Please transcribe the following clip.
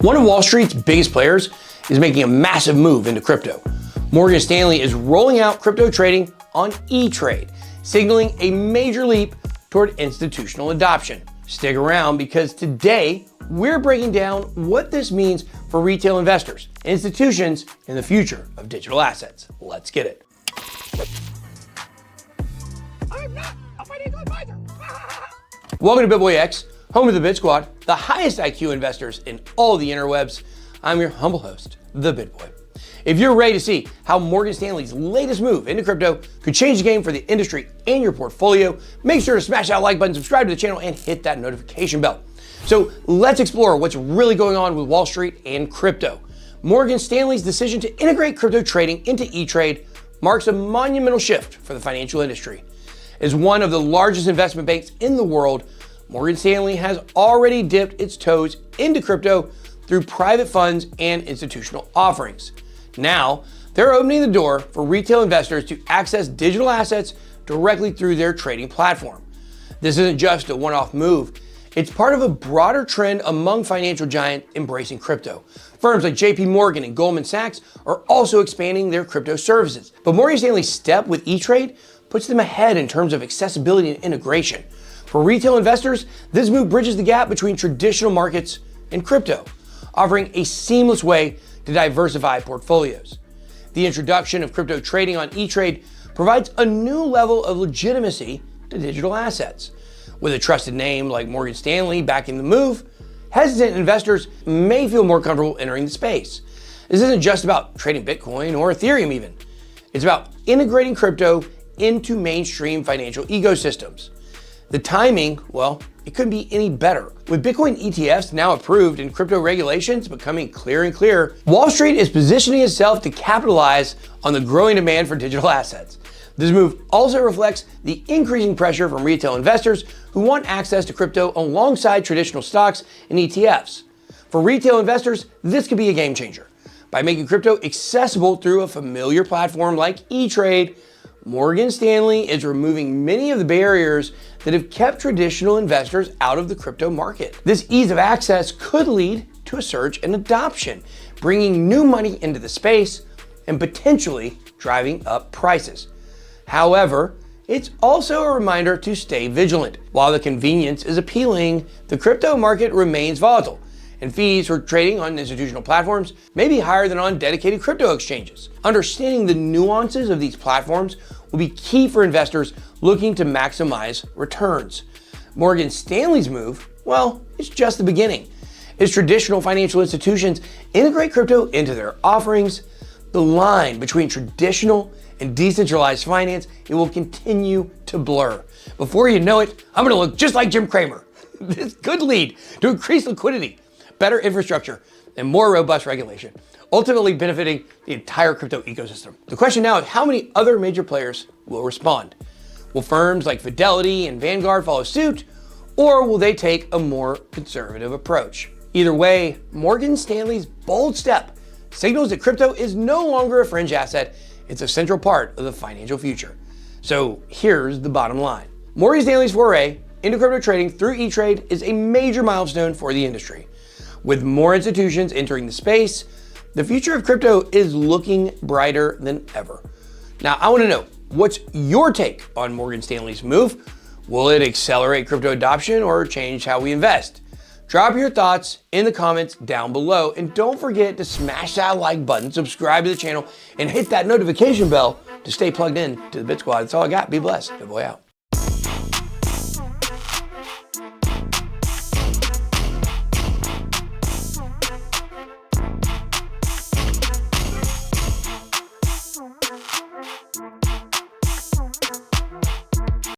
One of Wall Street's biggest players is making a massive move into crypto. Morgan Stanley is rolling out crypto trading on E-Trade, signaling a major leap toward institutional adoption. Stick around because today we're breaking down what this means for retail investors, institutions, and the future of digital assets. Let's get it. I'm not a financial advisor. Welcome to Bitboy X, home of the Bit Squad, the highest IQ investors in all the interwebs. I'm your humble host, the Bitboy. If you're ready to see how Morgan Stanley's latest move into crypto could change the game for the industry and your portfolio, make sure to smash that like button, subscribe to the channel, and hit that notification bell. So let's explore what's really going on with Wall Street and crypto. Morgan Stanley's decision to integrate crypto trading into E-Trade marks a monumental shift for the financial industry. As one of the largest investment banks in the world, Morgan Stanley has already dipped its toes into crypto through private funds and institutional offerings. Now, they're opening the door for retail investors to access digital assets directly through their trading platform. This isn't just a one-off move. It's part of a broader trend among financial giants embracing crypto. Firms like JP Morgan and Goldman Sachs are also expanding their crypto services. But Morgan Stanley's step with E-Trade puts them ahead in terms of accessibility and integration. For retail investors, this move bridges the gap between traditional markets and crypto, offering a seamless way to diversify portfolios. The introduction of crypto trading on E-Trade provides a new level of legitimacy to digital assets. With a trusted name like Morgan Stanley backing the move, hesitant investors may feel more comfortable entering the space. This isn't just about trading Bitcoin or Ethereum even. It's about integrating crypto into mainstream financial ecosystems. The timing, well, it couldn't be any better. With Bitcoin ETFs now approved and crypto regulations becoming clearer and clearer, Wall Street is positioning itself to capitalize on the growing demand for digital assets. This move also reflects the increasing pressure from retail investors who want access to crypto alongside traditional stocks and ETFs. For retail investors, this could be a game changer. By making crypto accessible through a familiar platform like E-Trade, Morgan Stanley is removing many of the barriers that have kept traditional investors out of the crypto market. This ease of access could lead to a surge in adoption, bringing new money into the space and potentially driving up prices. However, it's also a reminder to stay vigilant. While the convenience is appealing, the crypto market remains volatile, and fees for trading on institutional platforms may be higher than on dedicated crypto exchanges. Understanding the nuances of these platforms will be key for investors looking to maximize returns. Morgan Stanley's move, well, it's just the beginning. As traditional financial institutions integrate crypto into their offerings, the line between traditional and decentralized finance, it will continue to blur. Before you know it, I'm gonna look just like Jim Cramer. This could lead to increased liquidity, better infrastructure, and more robust regulation, ultimately benefiting the entire crypto ecosystem. The question now is how many other major players will respond? Will firms like Fidelity and Vanguard follow suit, or will they take a more conservative approach? Either way, Morgan Stanley's bold step signals that crypto is no longer a fringe asset, it's a central part of the financial future. So here's the bottom line. Morgan Stanley's foray into crypto trading through E-Trade is a major milestone for the industry. With more institutions entering the space, the future of crypto is looking brighter than ever. Now, I want to know, what's your take on Morgan Stanley's move? Will it accelerate crypto adoption or change how we invest? Drop your thoughts in the comments down below, and don't forget to smash that like button, subscribe to the channel, and hit that notification bell to stay plugged in to the Bit Squad. That's all I got. Be blessed. Good boy out.